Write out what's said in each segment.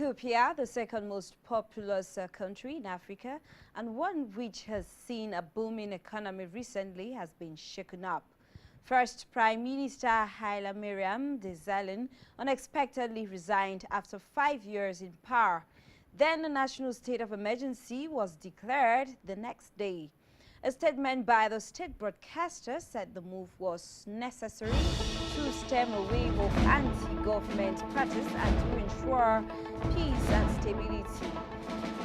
Ethiopia, the second most populous country in Africa, and one which has seen a booming economy recently, has been shaken up. First, Prime Minister Haile Mariam Desalegn unexpectedly resigned after 5 years in power. Then a national state of emergency was declared the next day. A statement by the state broadcaster said the move was necessary to stem a wave of anti-government protests and to ensure peace and stability.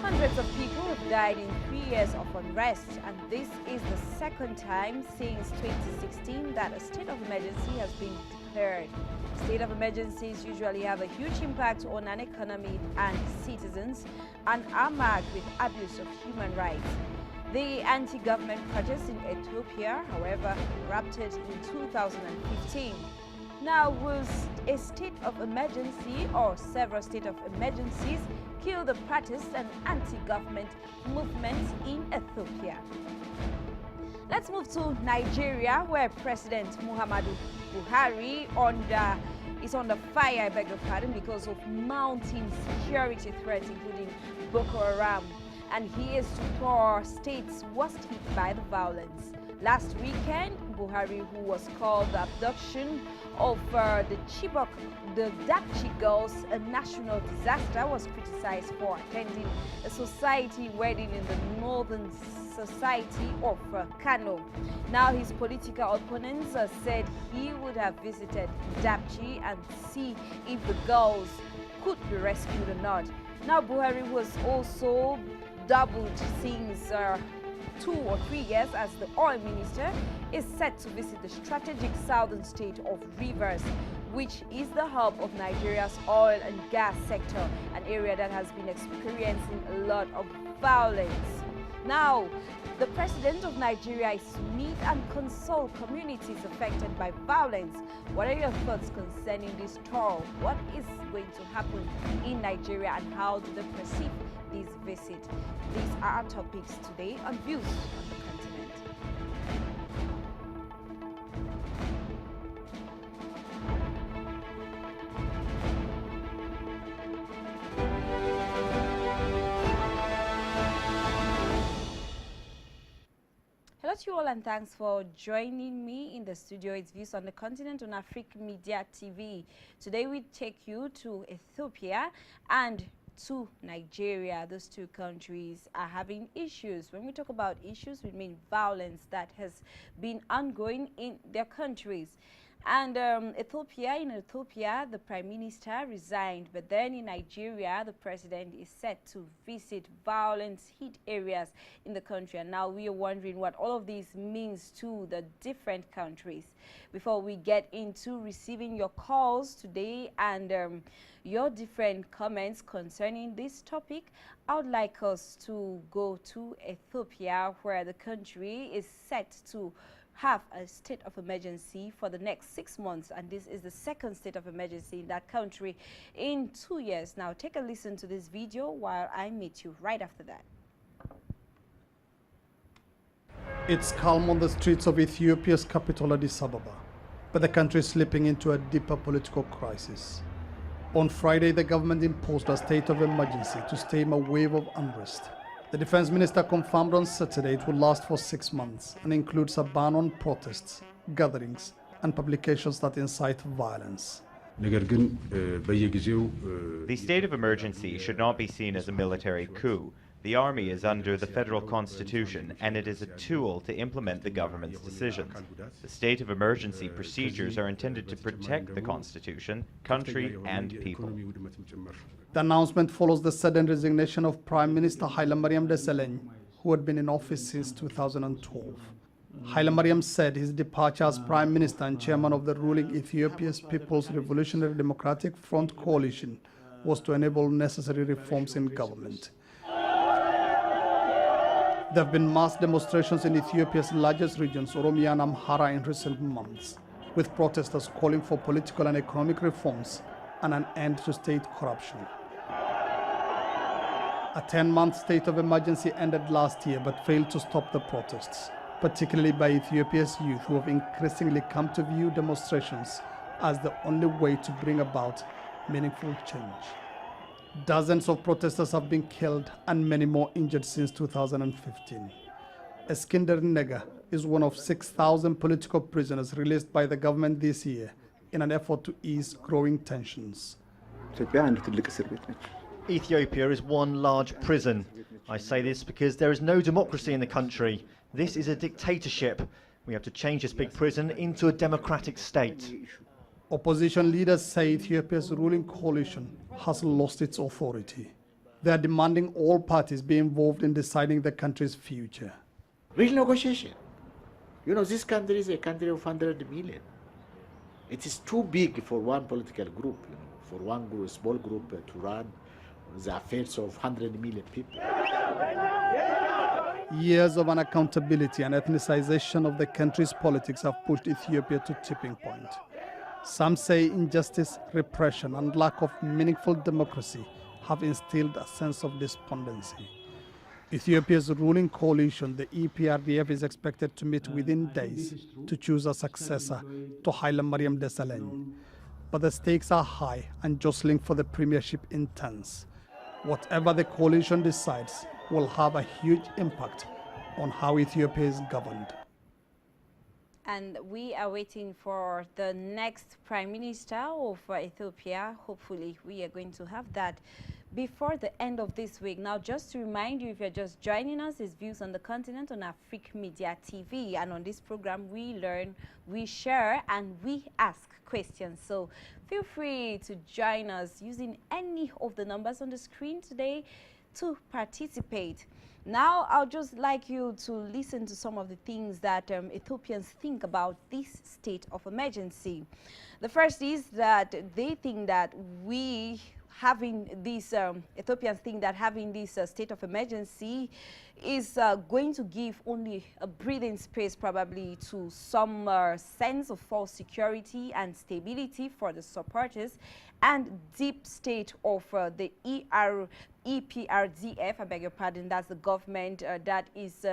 Hundreds of people have died in 3 years of unrest, and this is the second time since 2016 that a state of emergency has been declared. State of emergencies usually have a huge impact on an economy and citizens and are marked with abuse of human rights. The anti-government protests in Ethiopia, however, erupted in 2015. Now, will a state of emergency or several states of emergencies kill the protests and anti-government movements in Ethiopia? Let's move to Nigeria, where President Muhammadu Buhari is under fire, I beg your pardon, because of mounting security threats, including Boko Haram. And he is to four states worst hit by the violence. Last weekend, Buhari, who was called the abduction of the Dapchi girls, a national disaster, was criticized for attending a society wedding in the northern society of Kano. Now, his political opponents said he would have visited Dapchi and see if the girls could be rescued or not. Now, Buhari was also doubled since 2 or 3 years as the oil minister, is set to visit the strategic southern state of Rivers, which is the hub of Nigeria's oil and gas sector, an area that has been experiencing a lot of violence. Now, the president of Nigeria is to meet and console communities affected by violence. What are your thoughts concerning this tour? What is going to happen in Nigeria and how do they perceive this visit? These are our topics today on Views on the Continent. Hello to you all, and thanks for joining me in the studio. It's Views on the Continent on Africa Media TV. Today we take you to Ethiopia and to Nigeria. Those two countries are having issues. When we talk about issues, we mean violence that has been ongoing in their countries. And in Ethiopia, the prime minister resigned, but then in Nigeria, the president is set to visit violence-hit areas in the country. And now we are wondering what all of this means to the different countries. Before we get into receiving your calls today and your different comments concerning this topic, I would like us to go to Ethiopia, where the country is set to have a state of emergency for the next 6 months, and this is the second state of emergency in that country in 2 years. Now take a listen to this video while I meet you right after that. It's calm on the streets of Ethiopia's capital Addis Ababa, but the country is slipping into a deeper political crisis. On Friday, the government imposed a state of emergency to stem a wave of unrest. The defense minister confirmed on Saturday it will last for 6 months and includes a ban on protests, gatherings, and publications that incite violence. The state of emergency should not be seen as a military coup. The army is under the federal constitution, and it is a tool to implement the government's decisions. The state of emergency procedures are intended to protect the constitution, country, and people. The announcement follows the sudden resignation of Prime Minister Haile Mariam Desalegn, who had been in office since 2012. Haile Mariam said his departure as Prime Minister and chairman of the ruling Ethiopia's People's Revolutionary Democratic Front coalition was to enable necessary reforms in government. There have been mass demonstrations in Ethiopia's largest regions, Oromia and Amhara, in recent months, with protesters calling for political and economic reforms and an end to state corruption. A 10-month state of emergency ended last year but failed to stop the protests, particularly by Ethiopia's youth, who have increasingly come to view demonstrations as the only way to bring about meaningful change. Dozens of protesters have been killed and many more injured since 2015. Eskinder Nega is one of 6,000 political prisoners released by the government this year in an effort to ease growing tensions. Ethiopia is one large prison. I say this because there is no democracy in the country. This is a dictatorship. We have to change this big prison into a democratic state. Opposition leaders say Ethiopia's ruling coalition has lost its authority. They are demanding all parties be involved in deciding the country's future. Real negotiation. You know, this country is a country of 100 million. It is too big for one political group, you know, for one group, small group to run the affairs of 100 million people. Years of unaccountability and ethnicization of the country's politics have pushed Ethiopia to tipping point. Some say injustice, repression, and lack of meaningful democracy have instilled a sense of despondency. Ethiopia's ruling coalition, the EPRDF, is expected to meet within days to choose a successor to Haile Mariam Desalegn. But the stakes are high and jostling for the premiership intense. Whatever the coalition decides will have a huge impact on how Ethiopia is governed. And we are waiting for the next Prime Minister of Ethiopia. Hopefully, we are going to have that before the end of this week. Now, just to remind you, if you're just joining us, it's Views on the Continent on Africa Media TV. And on this program, we learn, we share, and we ask questions. So feel free to join us using any of the numbers on the screen today to participate. Now, I'll just like you to listen to some of the things that Ethiopians think about this state of emergency. The first is that they think that Ethiopians think that having this state of emergency is going to give only a breathing space probably to some sense of false security and stability for the supporters and deep state of the EPRDF, I beg your pardon, that's the government that is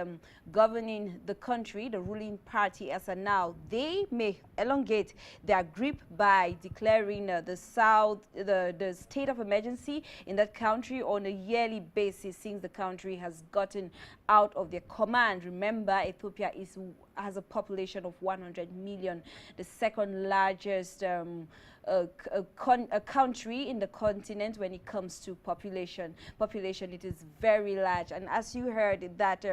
governing the country, the ruling party as of now. They may elongate their grip by declaring the state of emergency in that country on a yearly basis since the country has gotten out of their command. Remember, Ethiopia has a population of 100 million, the second largest a country in the continent when it comes to population. It is very large, and as you heard that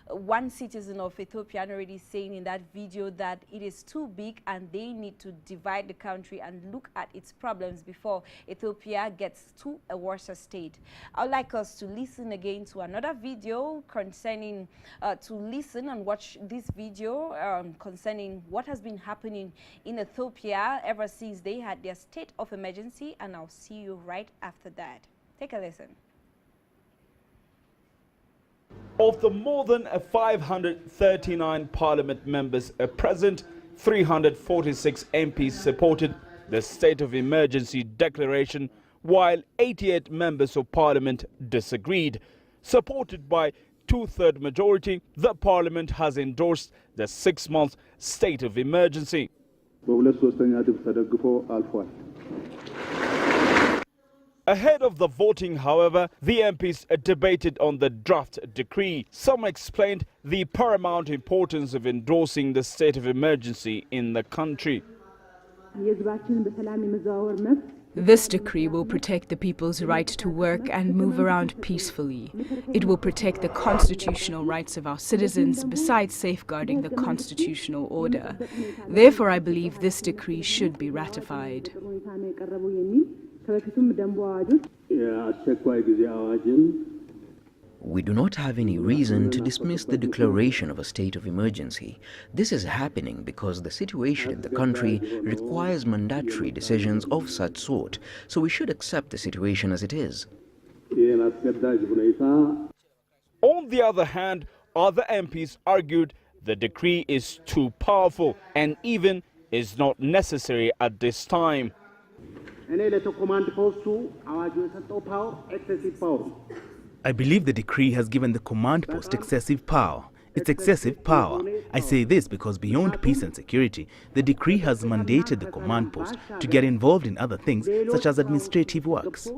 one citizen of Ethiopia already saying in that video that it is too big and they need to divide the country and look at its problems before Ethiopia gets to a worse state. I would like us to listen again to another video concerning to listen and watch this video concerning what has been happening in Ethiopia ever since they had their state of emergency, and I'll see you right after that. Take a listen. Of the more than 539 parliament members present, 346 MPs supported the state of emergency declaration, while 88 members of parliament disagreed. Supported by two-thirds majority, the parliament has endorsed the 6-month state of emergency. Ahead of the voting, however, the MPs debated on the draft decree. Some explained the paramount importance of endorsing the state of emergency in the country. This decree will protect the people's right to work and move around peacefully. It will protect the constitutional rights of our citizens besides safeguarding the constitutional order. Therefore, I believe this decree should be ratified. We do not have any reason to dismiss the declaration of a state of emergency. This is happening because the situation in the country requires mandatory decisions of such sort, so we should accept the situation as it is. On the other hand, other MPs argued the decree is too powerful and even is not necessary at this time. I believe the decree has given the command post excessive power. It's excessive power. I say this because beyond peace and security, the decree has mandated the command post to get involved in other things such as administrative works.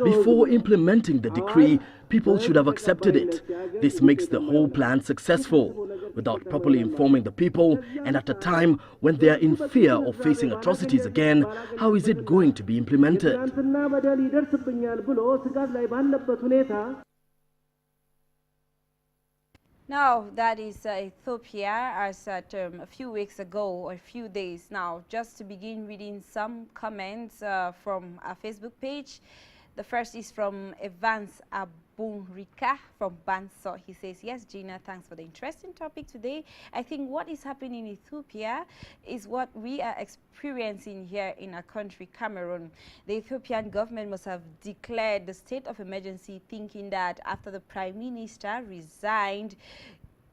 Before implementing the decree, people should have accepted it. This makes the whole plan successful. Without properly informing the people, and at a time when they are in fear of facing atrocities again, how is it going to be implemented? Now, that is Ethiopia, as at a few weeks ago, or a few days now. Just to begin reading some comments from our Facebook page. The first is from Evans Abunrika from Banso. He says, yes, Gina, thanks for the interesting topic today. I think what is happening in Ethiopia is what we are experiencing here in our country, Cameroon. The Ethiopian government must have declared the state of emergency, thinking that after the Prime Minister resigned,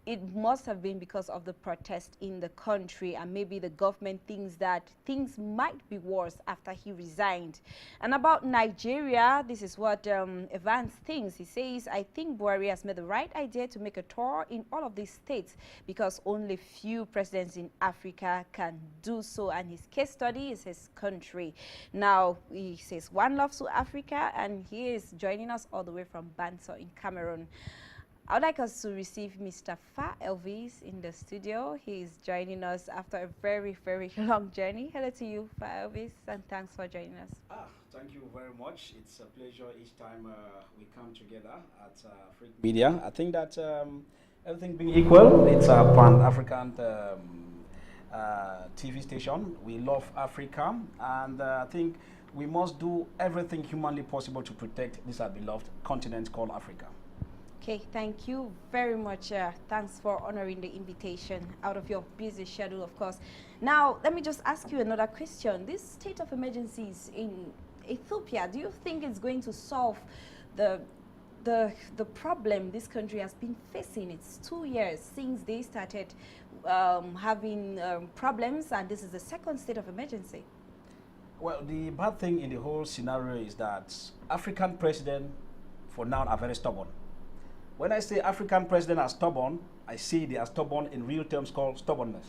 it must have been because of the protest in the country, and maybe the government thinks that things might be worse after he resigned. And about Nigeria, this is what Evans thinks. He says, I think Buhari has made the right idea to make a tour in all of these states because only few presidents in Africa can do so, and his case study is his country. Now, he says, one love to Africa, and he is joining us all the way from Banso in Cameroon. I would like us to receive Mr. Fa Elvis in the studio. He's joining us after a very, very long journey. Hello to you, Fa Elvis, and thanks for joining us. Thank you very much. It's a pleasure each time we come together at Freak Media. I think that everything being equal, it's a pan-African TV station. We love Africa, and I think we must do everything humanly possible to protect this beloved continent called Africa. Okay, thank you very much. Thanks for honoring the invitation out of your busy schedule, of course. Now, let me just ask you another question. This state of emergencies in Ethiopia, do you think it's going to solve the problem this country has been facing? It's 2 years since they started having problems, and this is the second state of emergency. Well, the bad thing in the whole scenario is that African presidents, for now, are very stubborn. When I say African presidents are stubborn, I say they are stubborn in real terms called stubbornness.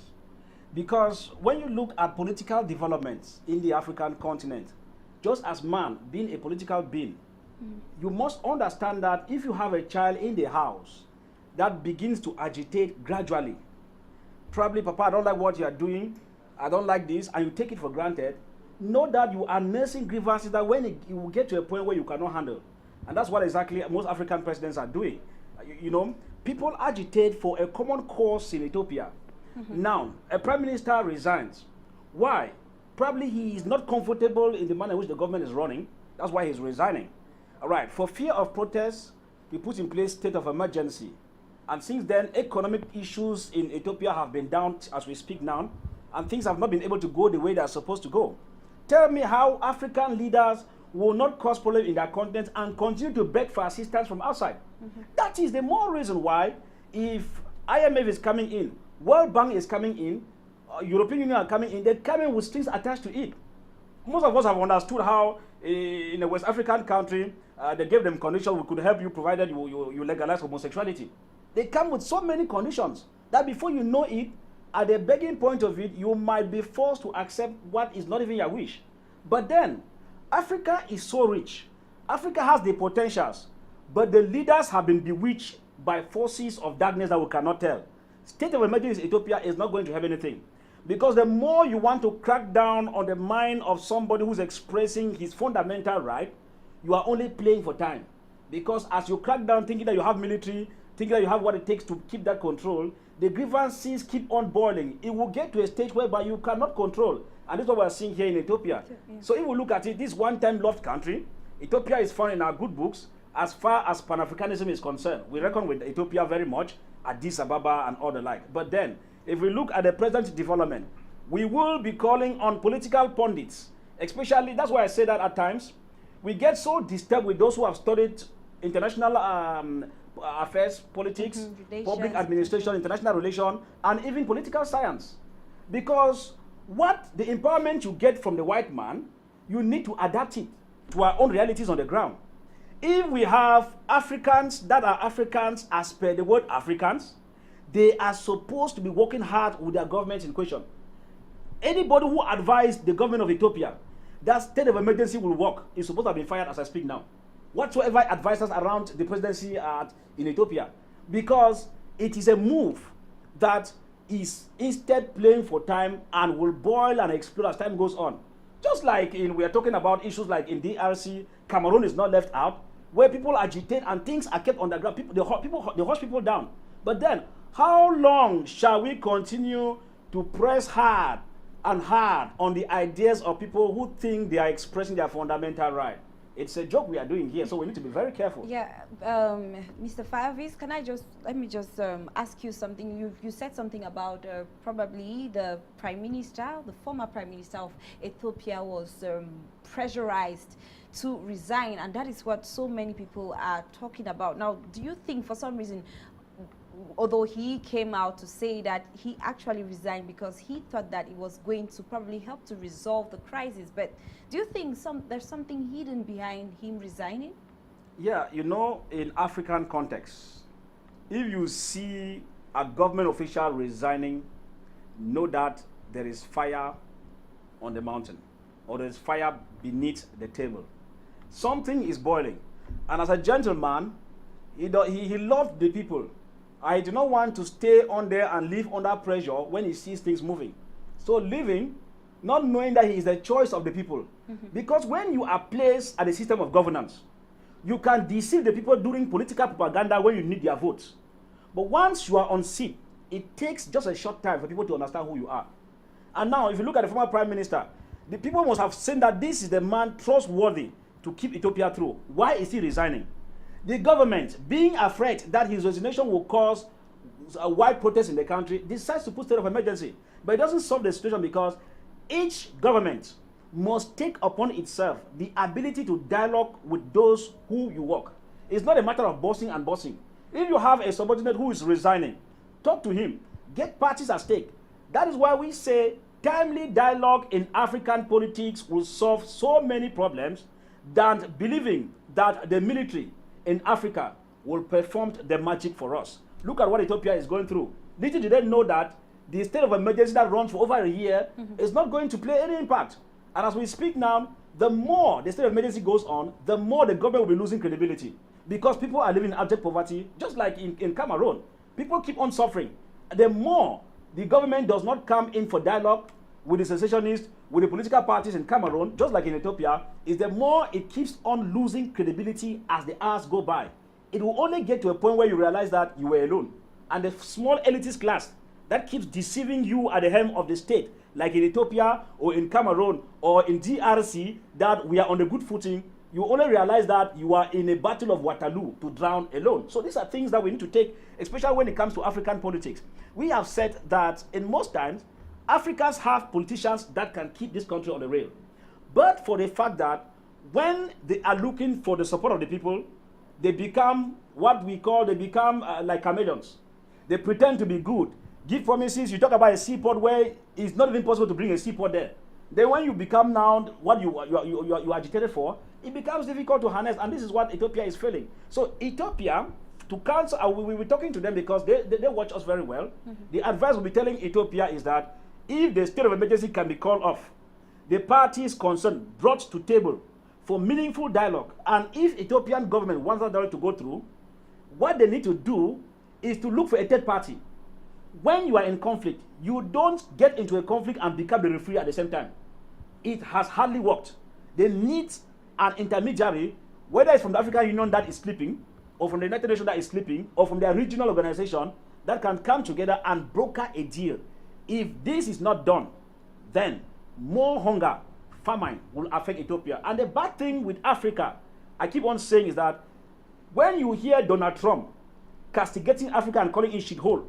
Because when you look at political developments in the African continent, just as man being a political being, you must understand that if you have a child in the house that begins to agitate gradually, probably, Papa, I don't like what you are doing, I don't like this, and you take it for granted, know that you are nursing grievances that when you will get to a point where you cannot handle. And that's what exactly most African presidents are doing. You know, people agitate for a common cause in Ethiopia. Now, a prime minister resigns. Why? Probably he is not comfortable in the manner in which the government is running. That's why he's resigning. All right, for fear of protests, he put in place state of emergency. And since then, economic issues in Ethiopia have been down as we speak now, and things have not been able to go the way they are supposed to go. Tell me how African leaders will not cause problems in their continent and continue to beg for assistance from outside. That is the more reason why, if IMF is coming in, World Bank is coming in, European Union are coming in, they're coming with strings attached to it. Most of us have understood how in a West African country, they gave them conditions, we could help you provided you legalize homosexuality. They come with so many conditions that before you know it, at the begging point of it, you might be forced to accept what is not even your wish. But then, Africa is so rich. Africa has the potentials, but the leaders have been bewitched by forces of darkness that we cannot tell. State of emergency in Ethiopia is not going to have anything. Because the more you want to crack down on the mind of somebody who's expressing his fundamental right, you are only playing for time. Because as you crack down thinking that you have military, thinking that you have what it takes to keep that control, the grievances keep on boiling. It will get to a stage whereby you cannot control. And this is what we're seeing here in Ethiopia. So if we look at it, this one-time loved country, Ethiopia is found in our good books as far as Pan-Africanism is concerned. We reckon with Ethiopia very much, Addis Ababa and all the like. But then, if we look at the present development, we will be calling on political pundits, especially, that's why I say that at times, we get so disturbed with those who have studied international affairs, politics, public administration, international relations, and even political science. Because what the empowerment you get from the white man, you need to adapt it to our own realities on the ground. If we have Africans that are Africans as per the word Africans, they are supposed to be working hard with their governments in question. Anybody who advised the government of Ethiopia that state of emergency will work is supposed to have been fired as I speak now. Whatsoever advisors around the presidency in Ethiopia, because it is a move that is instead playing for time and will boil and explode as time goes on. Just like we are talking about issues like in DRC, Cameroon is not left out, where people agitate and things are kept underground. They hush people down. But then, how long shall we continue to press hard and hard on the ideas of people who think they are expressing their fundamental right? It's a joke we are doing here, so we need to be very careful. Yeah, Mr. Favis, let me just ask you something. You said something about probably the former prime minister of Ethiopia was pressurized to resign, and that is what so many people are talking about. Now, do you think for some reason, although he came out to say that he actually resigned because he thought that it was going to probably help to resolve the crisis, but do you think there's something hidden behind him resigning? Yeah, in African context, if you see a government official resigning, know that there is fire on the mountain, or there is fire beneath the table. Something is boiling. And as a gentleman, he loved the people. I do not want to stay on there and live under pressure when he sees things moving. So leaving, not knowing that he is the choice of the people. Because when you are placed at a system of governance, you can deceive the people during political propaganda when you need their votes. But once you are on seat, it takes just a short time for people to understand who you are. And now, if you look at the former prime minister, the people must have seen that this is the man trustworthy to keep Ethiopia through. Why is he resigning? The government, being afraid that his resignation will cause a wide protest in the country, decides to put state of emergency. But it doesn't solve the situation because each government must take upon itself the ability to dialogue with those who you work. It's not a matter of bossing and bossing. If you have a subordinate who is resigning, talk to him, get parties at stake. That is why we say timely dialogue in African politics will solve so many problems than believing that the military in Africa will perform the magic for us. Look at what Ethiopia is going through. Little did they know that the state of emergency that runs for over a year is not going to play any impact. And as we speak now, the more the state of emergency goes on, the more the government will be losing credibility. Because people are living in abject poverty, just like in Cameroon. People keep on suffering. The more the government does not come in for dialogue with the secessionists, with the political parties in Cameroon, just like in Ethiopia, is the more it keeps on losing credibility as the hours go by. It will only get to a point where you realize that you were alone. And the small elitist class that keeps deceiving you at the helm of the state, like in Ethiopia or in Cameroon or in DRC, that we are on a good footing, you only realize that you are in a battle of Waterloo to drown alone. So these are things that we need to take, especially when it comes to African politics. We have said that in most times, Africans have politicians that can keep this country on the rail. But for the fact that when they are looking for the support of the people, they become what we call, like chameleons. They pretend to be good, give promises. You talk about a seaport where it's not even possible to bring a seaport there. Then when you become now what you agitated for, it becomes difficult to harness, and this is what Ethiopia is failing. So Ethiopia, to cancel, we were talking to them because they watch us very well. The advice we'll be telling Ethiopia is that if the state of emergency can be called off, the parties concerned brought to table for meaningful dialogue, and if Ethiopian government wants that dialogue to go through, what they need to do is to look for a third party. When you are in conflict, you don't get into a conflict and become the referee at the same time. It has hardly worked. They need an intermediary, whether it's from the African Union that is sleeping, or from the United Nations that is sleeping, or from their regional organization that can come together and broker a deal. If this is not done, then more hunger, famine will affect Ethiopia. And the bad thing with Africa, I keep on saying, is that when you hear Donald Trump castigating Africa and calling it shithole,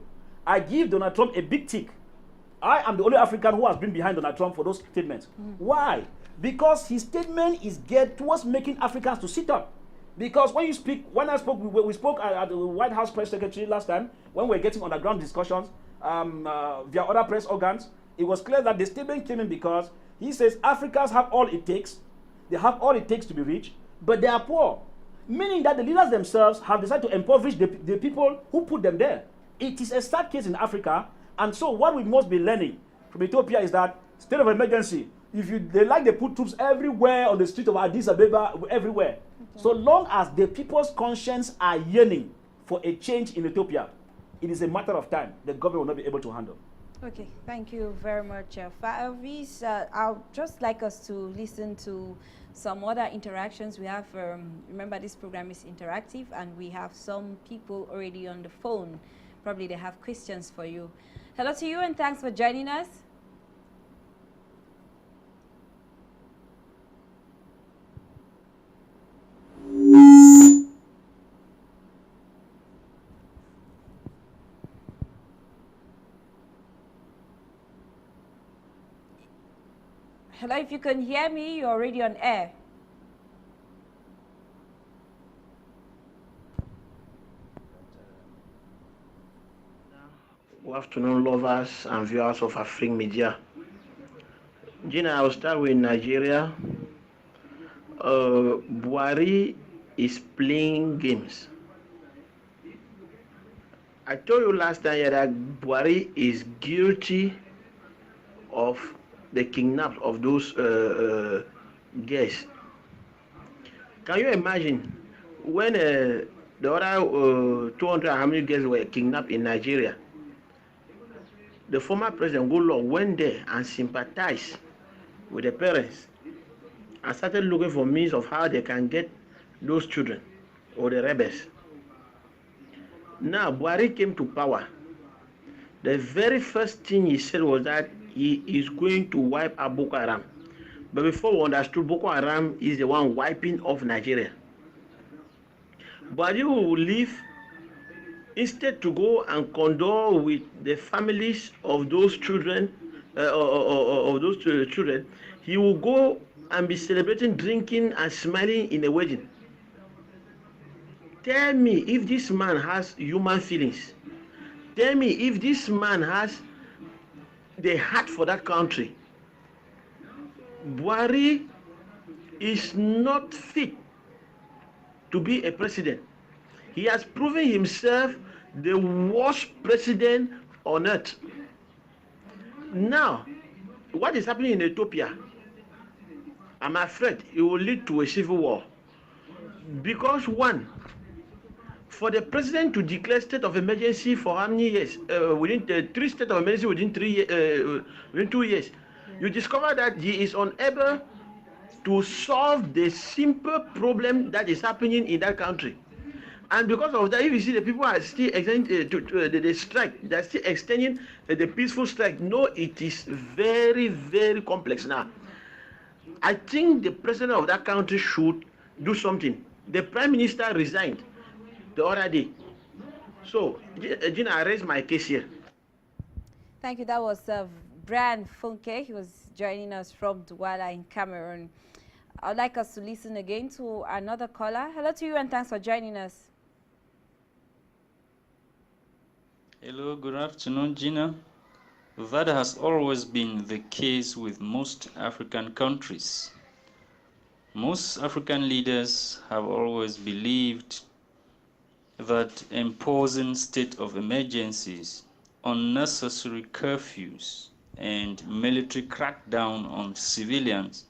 I give Donald Trump a big tick. I am the only African who has been behind Donald Trump for those statements. Why? Because his statement is geared towards making Africans to sit up. Because when you speak, we spoke at the White House press secretary last time, when we were getting underground discussions via other press organs, it was clear that the statement came in because he says Africans have all it takes, they have all it takes to be rich, but they are poor. Meaning that the leaders themselves have decided to impoverish the people who put them there. It is a sad case in Africa, and so what we must be learning from Ethiopia is that State of emergency. They like they put troops everywhere on the street of Addis Ababa, everywhere. Okay. So long as the people's conscience are yearning for a change in Ethiopia, it is a matter of time. The government will not be able to handle. Okay, thank you very much, Faris. I'll just like us to listen to some other interactions we have. Remember, this program is interactive, and we have some people already on the phone. Probably they have questions for you. Hello to you, and thanks for joining us. Hello, if you can hear me, you're already on air. Good afternoon, lovers and viewers of African Media. Gina, I'll start with Nigeria. Buhari is playing games. I told you last time that Buhari is guilty of the kidnap of those girls. Can you imagine when the other 200 how many girls were kidnapped in Nigeria? The former president Goodluck went there and sympathized with the parents and started looking for means of how they can get those children or the rebels. Now Buhari came to power. The very first thing he said was that he is going to wipe out Boko Haram. But before we understood, Boko Haram is the one wiping off Nigeria. Buhari will leave, instead to go and condole with the families of those children, he will go and be celebrating, drinking, and smiling in a wedding. Tell me if this man has human feelings. Tell me if this man has the heart for that country. Buhari is not fit to be a president. He has proven himself the worst president on earth. Now, what is happening in Ethiopia, I'm afraid it will lead to a civil war. Because one, for the president to declare state of emergency for how many years? Within 3 state of emergency within 2 years, you discover that he is unable to solve the simple problem that is happening in that country. And because of that, if you see the people are still extending the strike, they're still extending the peaceful strike. No, it is very, very complex now. I think the president of that country should do something. The prime minister resigned the other day. So, Gina, I raised my case here. Thank you. That was Brian Funke. He was joining us from Douala in Cameroon. I'd like us to listen again to another caller. Hello to you, and thanks for joining us. Hello, good afternoon, Gina. That has always been the case with most African countries. Most African leaders have always believed that imposing state of emergencies, unnecessary curfews, and military crackdown on civilians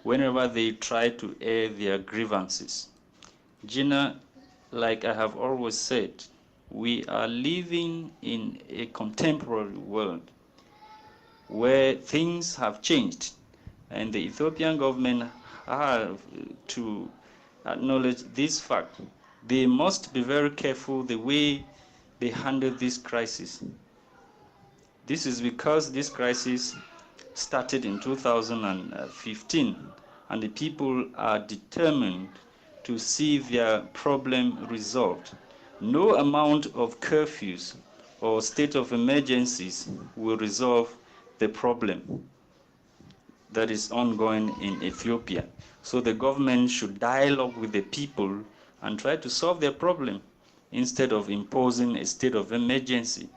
whenever they try to air their grievances. Gina, like I have always said, we are living in a contemporary world where things have changed, and the Ethiopian government have to acknowledge this fact. They must be very careful the way they handle this crisis. This is because this crisis started in 2015, and the people are determined to see their problem resolved. No amount of curfews or state of emergencies will resolve the problem that is ongoing in Ethiopia. So the government should dialogue with the people and try to solve their problem instead of imposing a state of emergency.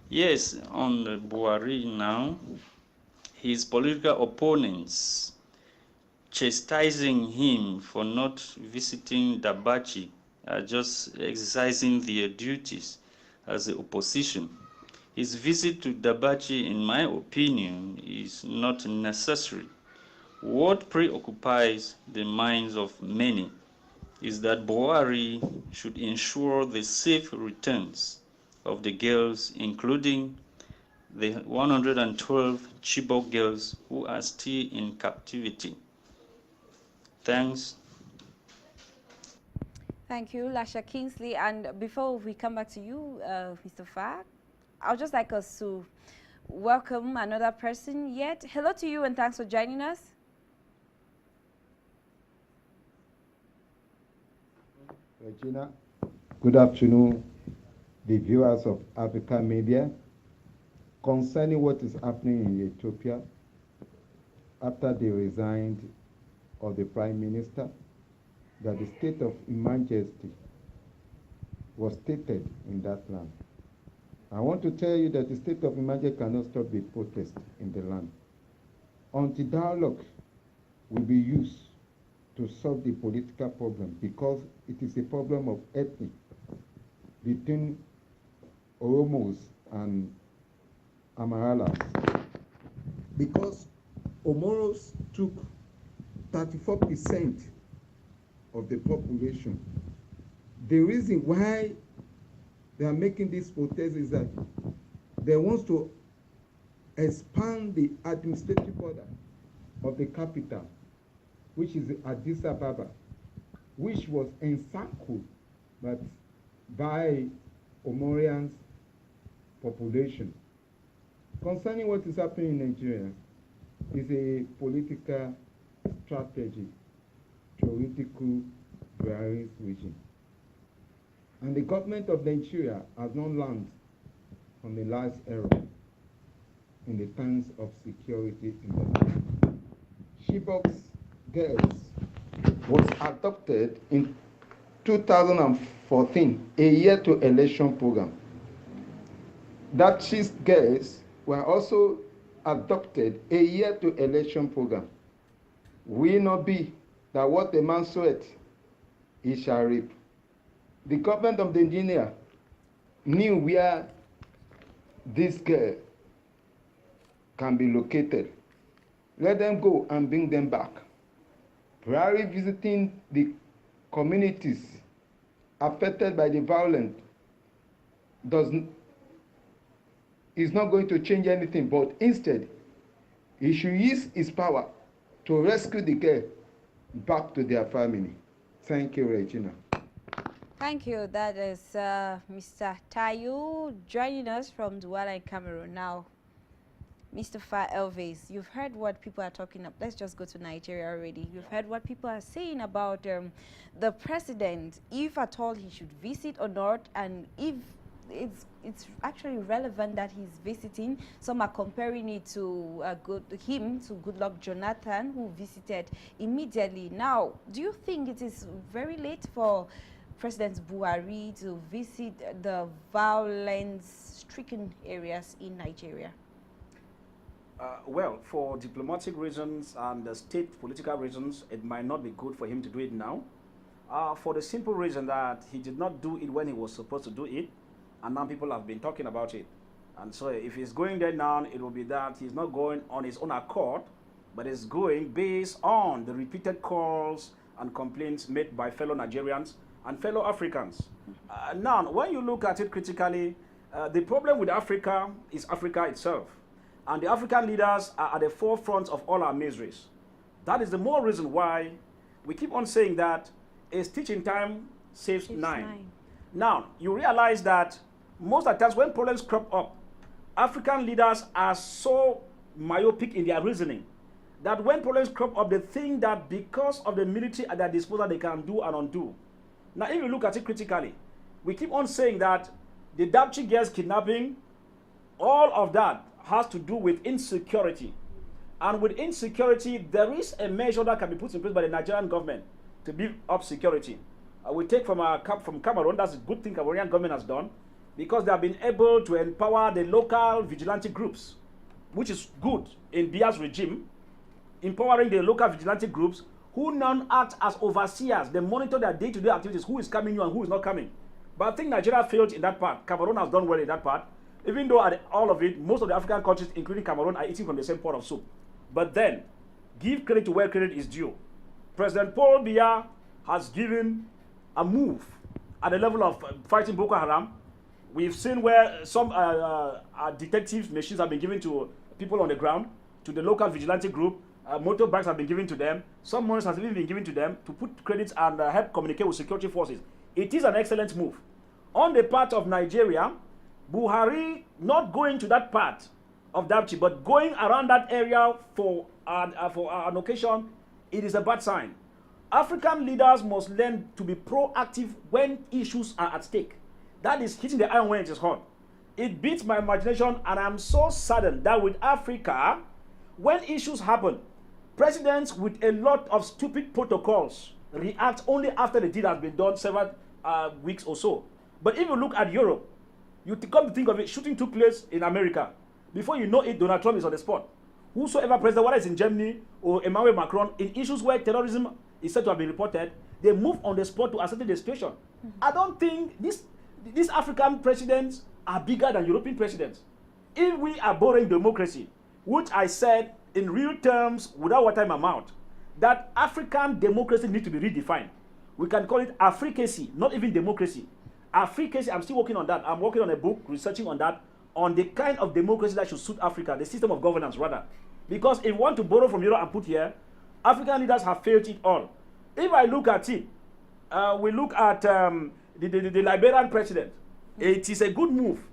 Yes, on Buhari now, his political opponents chastising him for not visiting Dabachi, just exercising their duties as the opposition. His visit to Dabachi, in my opinion, is not necessary. What preoccupies the minds of many is that Buhari should ensure the safe returns of the girls, including the 112 Chibok girls who are still in captivity. Thanks. Thank you, Lasha Kingsley. And before we come back to you, Mr. Fag, I would just like us to welcome another person yet. Hello to you and thanks for joining us. Regina, good afternoon, the viewers of African media. Concerning what is happening in Ethiopia after they resigned of the Prime Minister, that the state of emergency was stated in that land. I want to tell you that the state of emergency cannot stop the protest in the land. Until dialogue will be used to solve the political problem, because it is a problem of ethnic between Oromos and Amaralas. Because Omoros took 34% of the population. The reason why they are making this protest is that they want to expand the administrative border of the capital, which is Addis Ababa, which was encircled by Omorians' population. Concerning what is happening in Nigeria, is a political strategy, political various regime. And the government of Nigeria has not learned from the last era in the terms of security in the country. Chibok's girls was adopted in 2014, a year to election program. That these girls were also adopted a year to election program. Will not be that what a man soweth, he shall reap. The government of the engineer knew where this girl can be located. Let them go and bring them back. Prior visiting the communities affected by the violence is not going to change anything, but instead, he should use his power to rescue the girl back to their family. Thank you, Regina. Thank you. That is Mr. Tayo joining us from Douala in Cameroon. Now, Mr. Fa Elvis, you've heard what people are talking about. Let's just go to Nigeria already. You've heard what people are saying about the president, if at all he should visit or not, and if it's actually relevant that he's visiting. Some are comparing it to Goodluck Jonathan, who visited immediately. Now, do you think it is very late for President Buhari to visit the violence-stricken areas in Nigeria? Well, for diplomatic reasons and state political reasons, it might not be good for him to do it now. For the simple reason that he did not do it when he was supposed to do it, and now people have been talking about it. And so if he's going there now, it will be that he's not going on his own accord, but is going based on the repeated calls and complaints made by fellow Nigerians and fellow Africans. Now, when you look at it critically, the problem with Africa is Africa itself. And the African leaders are at the forefront of all our miseries. That is the more reason why we keep on saying that a stitch in time saves nine. Now, you realize that most of the times when problems crop up, African leaders are so myopic in their reasoning that when problems crop up, they think that because of the military at their disposal, they can do and undo. Now, if you look at it critically, we keep on saying that the Dapchi girls kidnapping, all of that has to do with insecurity. And with insecurity, there is a measure that can be put in place by the Nigerian government to build up security. We take from Cameroon, that's a good thing Cameroonian government has done, because they have been able to empower the local vigilante groups, which is good in Biya's regime, empowering the local vigilante groups who now act as overseers. They monitor their day-to-day activities, who is coming in and who is not coming. But I think Nigeria failed in that part. Cameroon has done well in that part. Even though at all of it, most of the African countries, including Cameroon, are eating from the same pot of soup. But then, give credit to where credit is due. President Paul Biya has given a move at the level of fighting Boko Haram. We've seen where some detective machines have been given to people on the ground, to the local vigilante group. Motorbikes have been given to them. Some money has even been given to them to put credits and help communicate with security forces. It is an excellent move. On the part of Nigeria, Buhari not going to that part of Dapchi, but going around that area for an occasion, it is a bad sign. African leaders must learn to be proactive when issues are at stake. That is hitting the iron when it is hot. It beats my imagination, and I'm so saddened that with Africa, when issues happen, presidents with a lot of stupid protocols react only after the deed has been done several weeks or so. But if you look at Europe, you come to think of it, shooting took place in America. Before you know it, Donald Trump is on the spot. Whosoever president, whether it's in Germany or Emmanuel Macron, in issues where terrorism is said to have been reported, they move on the spot to ascertain the situation. I don't think these African presidents are bigger than European presidents. If we are borrowing democracy, which I said in real terms, without water in my mouth, that African democracy needs to be redefined. We can call it Africacy, not even democracy. Africacy, I'm still working on that. I'm working on a book, researching on that, on the kind of democracy that should suit Africa, the system of governance rather. Because if we want to borrow from Europe and put here, African leaders have failed it all. If I look at it, we look at the Liberian president. It is a good move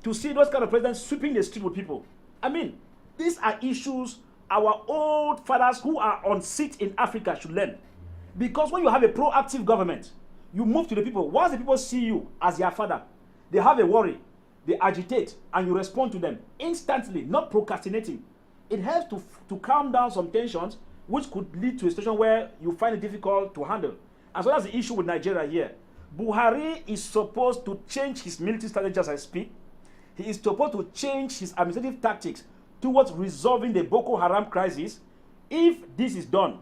to see those kind of presidents sweeping the street with people. I mean, these are issues our old fathers who are on seat in Africa should learn. Because when you have a proactive government, you move to the people. Once the people see you as their father, they have a worry, they agitate, and you respond to them instantly, not procrastinating. It helps to calm down some tensions, which could lead to a situation where you find it difficult to handle. As well as the issue with Nigeria here. Buhari is supposed to change his military strategy as I speak. He is supposed to change his administrative tactics towards resolving the Boko Haram crisis. If this is done,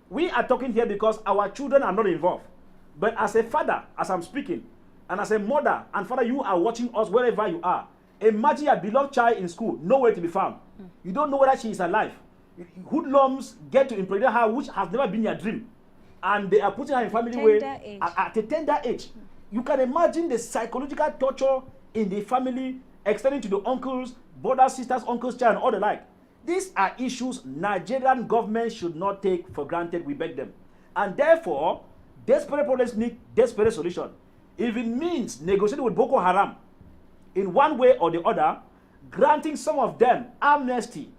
we are talking here because our children are not involved. But as a father, as I'm speaking, and as a mother and father, you are watching us wherever you are. Imagine a beloved child in school, nowhere to be found. You don't know whether she is alive. Hoodlums get to impregnate her, which has never been your dream. And they are putting her in family way at a tender age. You can imagine the psychological torture in the family, extending to the uncles, brothers, sisters, uncles, child, and all the like. These are issues Nigerian government should not take for granted, we beg them. And therefore, desperate problems need desperate solution. If it means negotiating with Boko Haram in one way or the other, granting some of them amnesty,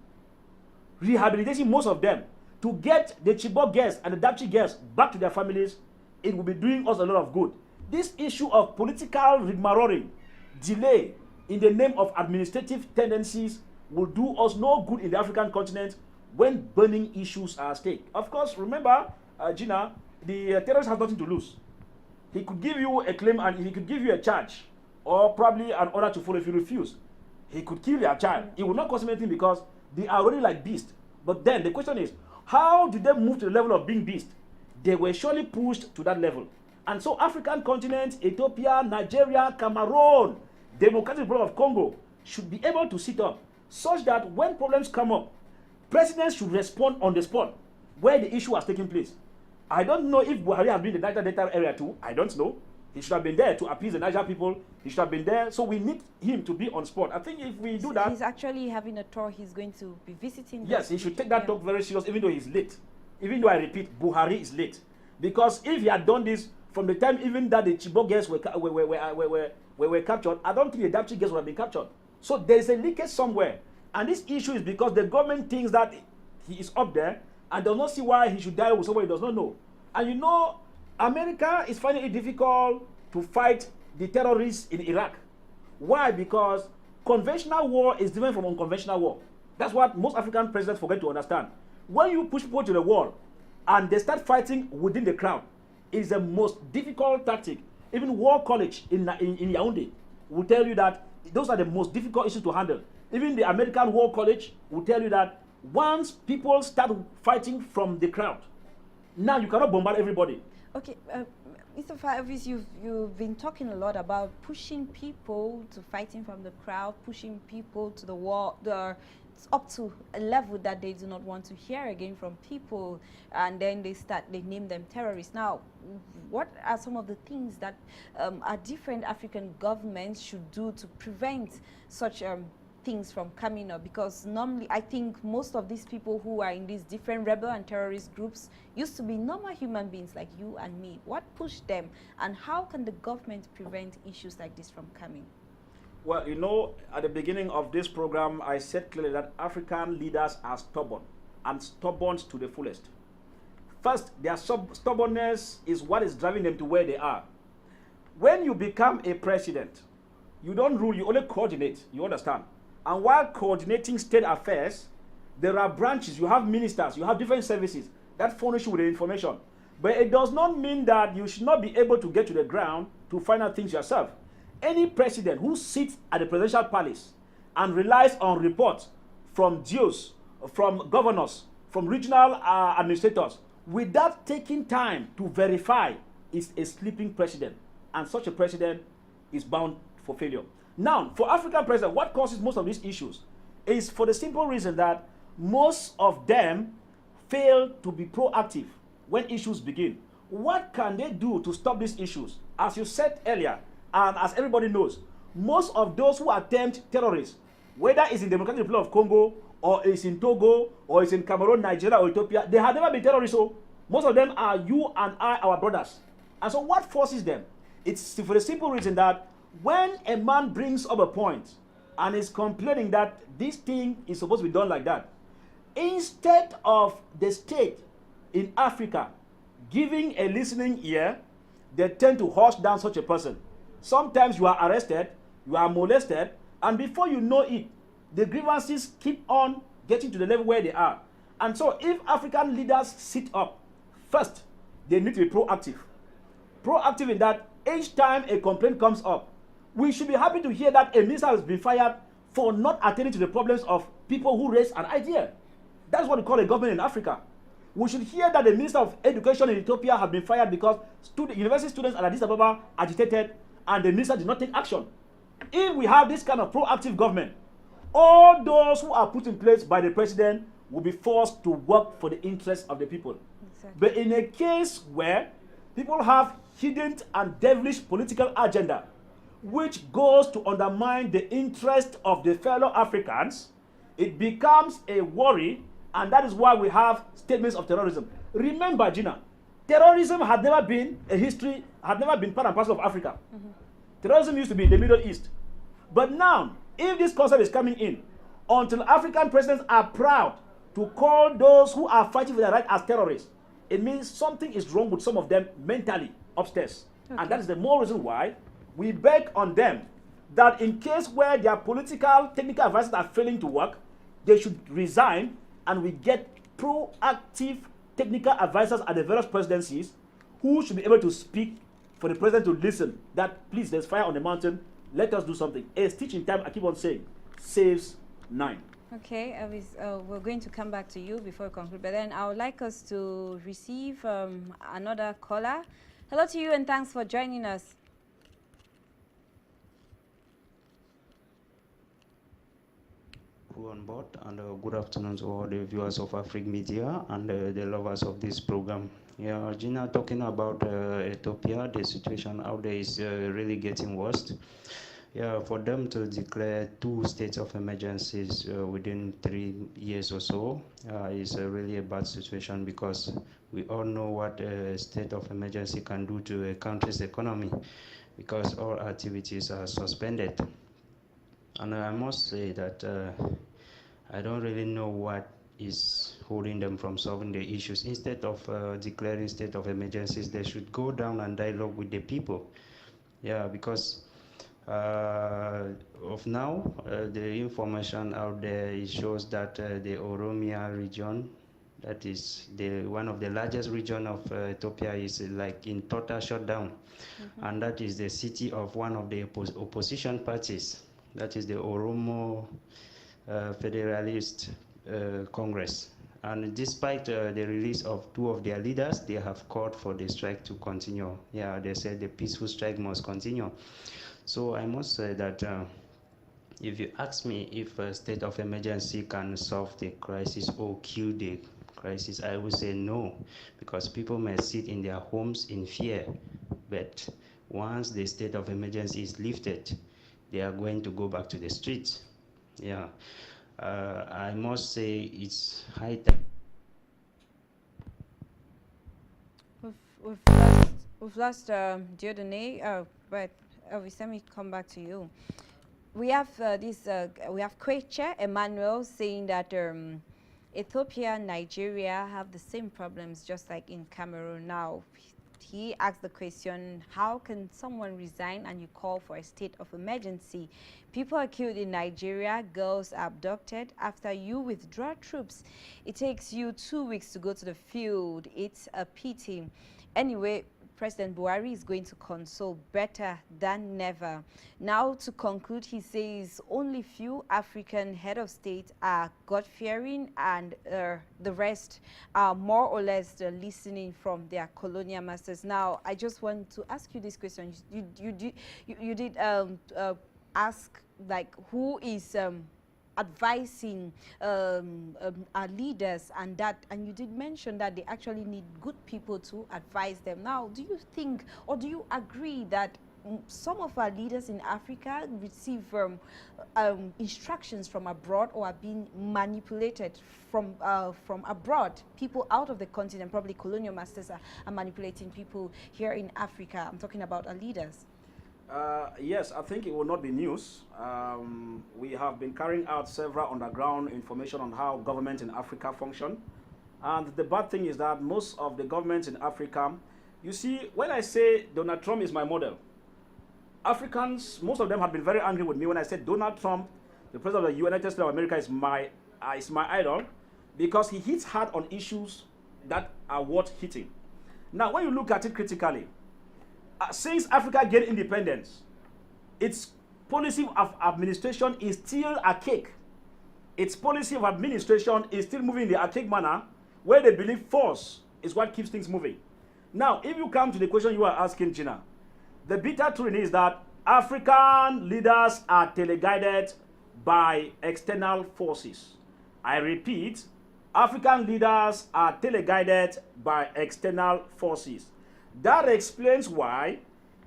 rehabilitating most of them, to get the Chibok girls and the Dapchi girls back to their families, it will be doing us a lot of good. This issue of political rigmaroling, delay in the name of administrative tendencies will do us no good in the African continent when burning issues are at stake. Of course, remember, Gina, the terrorist has nothing to lose. He could give you a claim and he could give you a charge or probably an order to follow if you refuse. He could kill your child. It will not cost him anything because they are already like beasts. But then the question is, how did they move to the level of being beasts? They were surely pushed to that level. And so African continent, Ethiopia, Nigeria, Cameroon, Democratic Republic of Congo should be able to sit up such that when problems come up, presidents should respond on the spot where the issue has taken place. I don't know if Buhari has been in the Niger Delta area too. I don't know. He should have been there to appease the Niger people. He should have been there. So we need him to be on spot. I think if we do that... He's actually having a tour. He's going to be visiting... Yes, he should take that talk very serious, even though he's late. Even though I repeat, Buhari is late. Because if he had done this from the time even that the Chibok girls were captured, I don't think the Dapchi girls would have been captured. So there is a leakage somewhere. And this issue is because the government thinks that he is up there and does not see why he should die with somebody he does not know. And you know, America is finding it difficult to fight the terrorists in Iraq. Why? Because conventional war is different from unconventional war. That's what most African presidents forget to understand. When you push people to the wall and they start fighting within the crowd, it is the most difficult tactic. Even War College in Yaoundé will tell you that those are the most difficult issues to handle. Even the American War College will tell you that once people start fighting from the crowd, now you cannot bombard everybody. Okay, Mr. Favis, you've been talking a lot about pushing people to fighting from the crowd, pushing people to the wall, up to a level that they do not want to hear again from people, and then they name them terrorists. Now, what are some of the things that our different African governments should do to prevent such things from coming up? Because normally I think most of these people who are in these different rebel and terrorist groups used to be normal human beings like you and me. What pushed them, and how can the government prevent issues like this from coming? Well, you know, at the beginning of this program, I said clearly that African leaders are stubborn, and stubborn to the fullest. First, their stubbornness is what is driving them to where they are. When you become a president, you don't rule, you only coordinate, you understand? And while coordinating state affairs, there are branches, you have ministers, you have different services that furnish you with the information. But it does not mean that you should not be able to get to the ground to find out things yourself. Any president who sits at the presidential palace and relies on reports from GOs, from governors, from regional administrators, without taking time to verify, is a sleeping president. And such a president is bound for failure. Now, for African presidents, what causes most of these issues is for the simple reason that most of them fail to be proactive when issues begin. What can they do to stop these issues? As you said earlier, and as everybody knows, most of those who attempt terrorists, whether it's in the Democratic Republic of Congo, or it's in Togo, or it's in Cameroon, Nigeria, or Ethiopia, they have never been terrorists. So most of them are you and I, our brothers. And so what forces them? It's for the simple reason that when a man brings up a point and is complaining that this thing is supposed to be done like that, instead of the state in Africa giving a listening ear, they tend to hush down such a person. Sometimes you are arrested, you are molested, and before you know it, the grievances keep on getting to the level where they are. And so if African leaders sit up, first, they need to be proactive. Proactive in that each time a complaint comes up, we should be happy to hear that a minister has been fired for not attending to the problems of people who raise an idea. That's what we call a government in Africa. We should hear that the Minister of Education in Ethiopia has been fired because university students at Addis Ababa agitated and the minister did not take action. If we have this kind of proactive government, all those who are put in place by the president will be forced to work for the interests of the people. Exactly. But in a case where people have hidden and devilish political agenda, which goes to undermine the interest of the fellow Africans, it becomes a worry, and that is why we have statements of terrorism. Remember, Gina, terrorism had never been a history, had never been part and parcel of Africa. Mm-hmm. Terrorism used to be in the Middle East. But now, if this concept is coming in, until African presidents are proud to call those who are fighting for their right as terrorists, it means something is wrong with some of them mentally upstairs. Okay. And that is the more reason why we beg on them that in case where their political, technical advisors are failing to work, they should resign and we get proactive technical advisors at the various presidencies who should be able to speak for the president to listen that, please, there's fire on the mountain, let us do something. A stitch in time, I keep on saying, saves 9. Okay, we're going to come back to you before we conclude, but then I would like us to receive another caller. Hello to you and thanks for joining us. On board, and good afternoon to all the viewers of Africa Media and the lovers of this program. Yeah, Gina, talking about Ethiopia, the situation out there is really getting worse. Yeah, for them to declare 2 states of emergencies within 3 years or so is really a bad situation, because we all know what a state of emergency can do to a country's economy, because all activities are suspended. And I must say that I don't really know what is holding them from solving the issues. Instead of declaring state of emergencies, they should go down and dialogue with the people. Yeah, because of now, the information out there, it shows that the Oromia region, that is one of the largest region of Ethiopia, is like in total shutdown. Mm-hmm. And that is the city of one of the opposition parties. That is the Oromo Federalist Congress. And despite the release of 2 of their leaders, they have called for the strike to continue. Yeah, they said the peaceful strike must continue. So I must say that if you ask me if a state of emergency can solve the crisis or kill the crisis, I would say no, because people may sit in their homes in fear. But once the state of emergency is lifted, they are going to go back to the streets. Yeah, I must say it's high time. We've lost Diodone, but Elvis, let me come back to you. We have we have Kweche Emmanuel saying that Ethiopia and Nigeria have the same problems just like in Cameroon now. He asked the question, how can someone resign and you call for a state of emergency? People are killed in Nigeria, girls are abducted. After you withdraw troops, it takes you 2 weeks to go to the field. It's a pity. Anyway, President Buhari is going to console better than never. Now, to conclude, he says only few African head of state are God-fearing and the rest are more or less listening from their colonial masters. Now, I just want to ask you this question. You did ask, like, who is advising our leaders, and you did mention that they actually need good people to advise them. Now, do you think, or do you agree that some of our leaders in Africa receive instructions from abroad or are being manipulated from abroad? People out of the continent, probably colonial masters, are manipulating people here in Africa. I'm talking about our leaders. Yes, I think it will not be news. We have been carrying out several underground information on how governments in Africa function. And the bad thing is that most of the governments in Africa, you see, when I say Donald Trump is my model, Africans, most of them have been very angry with me when I said Donald Trump, the president of the United States of America, is my idol, because he hits hard on issues that are worth hitting. Now, when you look at it critically, since Africa gained independence, its policy of administration is still archaic. Its policy of administration is still moving in the archaic manner, where they believe force is what keeps things moving. Now, if you come to the question you are asking, Gina, the bitter truth is that African leaders are teleguided by external forces. I repeat, African leaders are teleguided by external forces. That explains why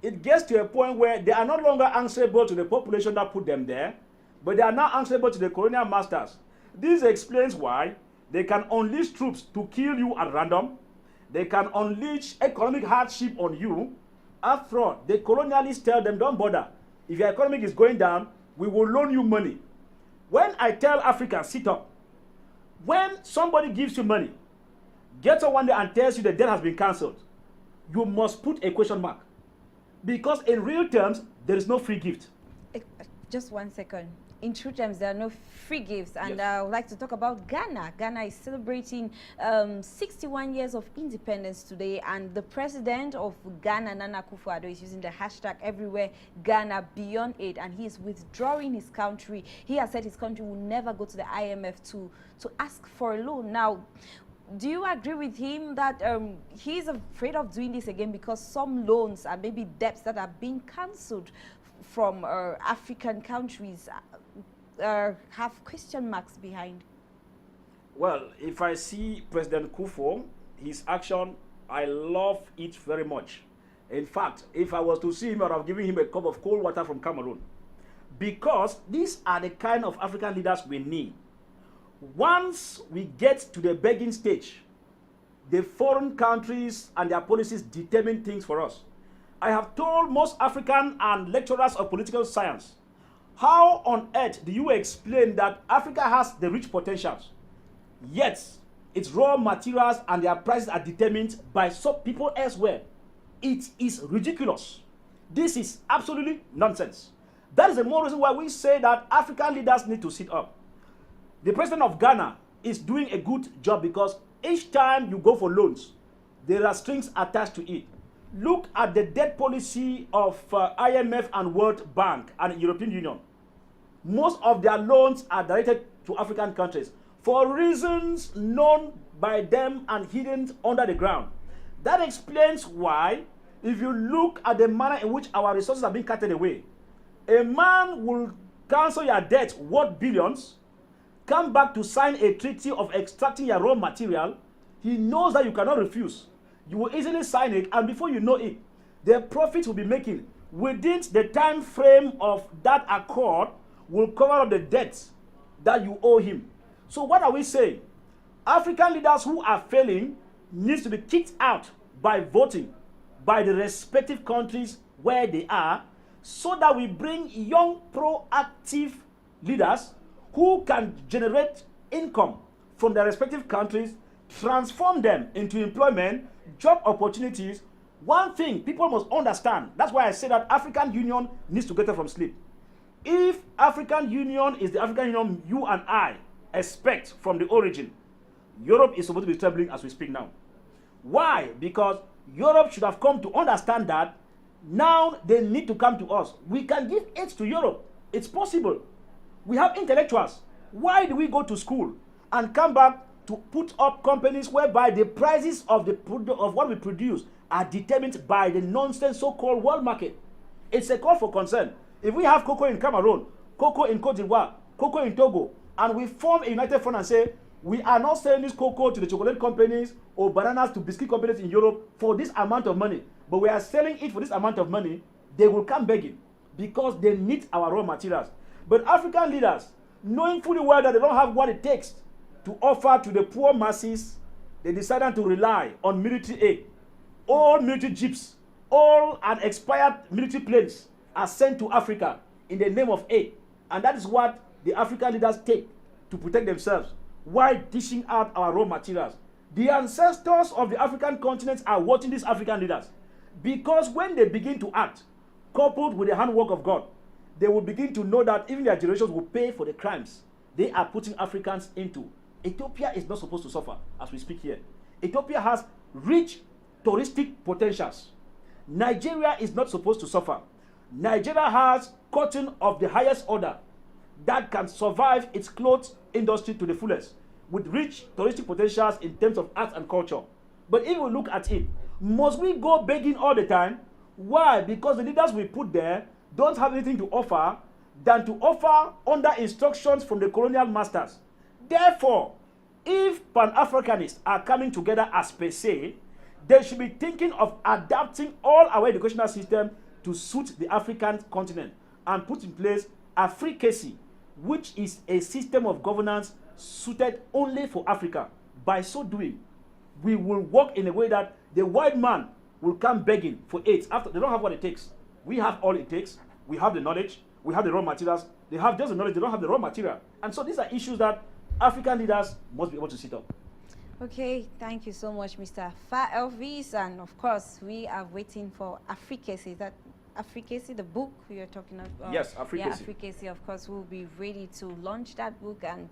it gets to a point where they are no longer answerable to the population that put them there, but they are now answerable to the colonial masters. This explains why they can unleash troops to kill you at random. They can unleash economic hardship on you. After all, the colonialists tell them, don't bother. If your economy is going down, we will loan you money. When I tell Africans, sit up, when somebody gives you money, gets up one day and tells you the debt has been cancelled, you must put a question mark. Because in real terms, there is no free gift. Just 1 second. In true terms, there are no free gifts. And Yes. I would like to talk about Ghana. Ghana is celebrating 61 years of independence today. And the president of Ghana, Nana Akufo-Addo, is using the hashtag everywhere, Ghana Beyond Aid. And he is withdrawing his country. He has said his country will never go to the IMF to ask for a loan. Now, do you agree with him that he's afraid of doing this again because some loans and maybe debts that are being cancelled from African countries have question marks behind? Well, if I see President Kufuor, his action, I love it very much. In fact, if I was to see him, I would have given him a cup of cold water from Cameroon. Because these are the kind of African leaders we need. Once we get to the begging stage, the foreign countries and their policies determine things for us. I have told most African and lecturers of political science, how on earth do you explain that Africa has the rich potentials, yet its raw materials and their prices are determined by some people elsewhere? It is ridiculous. This is absolutely nonsense. That is the more reason why we say that African leaders need to sit up. The president of Ghana is doing a good job because each time you go for loans, there are strings attached to it. Look at the debt policy of IMF and World Bank and European Union. Most of their loans are directed to African countries. for reasons known by them and hidden under the ground. That explains why, if you look at the manner in which our resources are being carted away, a man will cancel your debt worth billions, come back to sign a treaty of extracting your raw material. He knows that you cannot refuse. You will easily sign it, and before you know it, the profits will be making within the time frame of that accord will cover up the debts that you owe him. So what are we saying? African leaders who are failing needs to be kicked out by voting by the respective countries where they are, so that we bring young, proactive leaders who can generate income from their respective countries, transform them into employment, job opportunities. One thing people must understand, that's why I say that African Union needs to get up from sleep. If African Union is the African Union you and I expect from the origin, Europe is supposed to be trembling as we speak now. Why? Because Europe should have come to understand that now they need to come to us. We can give aid to Europe. It's possible. We have intellectuals. Why do we go to school and come back to put up companies whereby the prices of what we produce are determined by the nonsense so-called world market? It's a call for concern. If we have cocoa in Cameroon, cocoa in Cote d'Ivoire, cocoa in Togo, and we form a united front and say, we are not selling this cocoa to the chocolate companies or bananas to biscuit companies in Europe for this amount of money, but we are selling it for this amount of money, they will come begging because they need our raw materials. But African leaders, knowing fully well that they don't have what it takes to offer to the poor masses, they decided to rely on military aid. All military jeeps, all and expired military planes are sent to Africa in the name of aid. And that is what the African leaders take to protect themselves while dishing out our raw materials. The ancestors of the African continent are watching these African leaders, because when they begin to act, coupled with the handwork of God, they will begin to know that even their generations will pay for the crimes they are putting Africans into. Ethiopia is not supposed to suffer as we speak here. Ethiopia has rich touristic potentials. Nigeria is not supposed to suffer. Nigeria has cotton of the highest order that can survive its clothes industry to the fullest, with rich touristic potentials in terms of arts and culture. But if we look at it, must we go begging all the time? Why? Because the leaders we put there don't have anything to offer than to offer under instructions from the colonial masters. Therefore, if Pan-Africanists are coming together as per se, they should be thinking of adapting all our educational system to suit the African continent and put in place Africacy, which is a system of governance suited only for Africa. By so doing, we will work in a way that the white man will come begging for aid after they don't have what it takes. We have all it takes. We have the knowledge. We have the raw materials. They have just the knowledge. They don't have the raw material. And so these are issues that African leaders must be able to sit up. Okay, thank you so much, Mr. Fa Elvis. And of course, we are waiting for Africacy. That Africacy, the book you're talking about? Yes, Africacy. Yeah, Africacy, of course, we'll be ready to launch that book and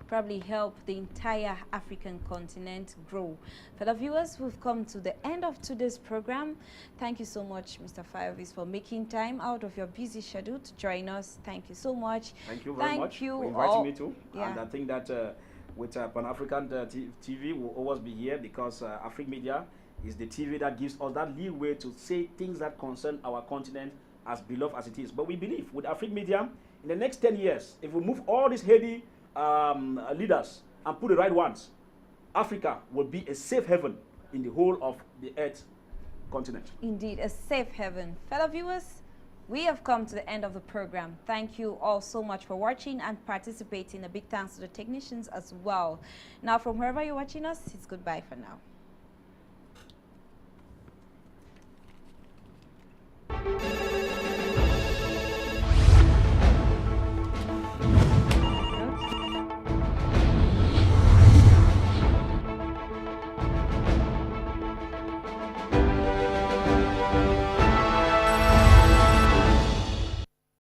probably help the entire African continent grow. For the viewers, we've come to the end of today's program. Thank you so much, Mr. Fa Elvis, for making time out of your busy schedule to join us. Thank you so much. Thank you very much for inviting me too. Yeah. And I think that with Pan-African TV, will always be here because Afrique Media is the TV that gives us that leeway to say things that concern our continent, as beloved as it is. But we believe with Afrique Media, in the next 10 years, if we move all these heady leaders and put the right ones, Africa will be a safe haven in the whole of the Earth continent. Indeed, a safe haven. Fellow viewers, we have come to the end of the program. Thank you all so much for watching and participating. A big thanks to the technicians as well. Now, from wherever you're watching us, it's goodbye for now.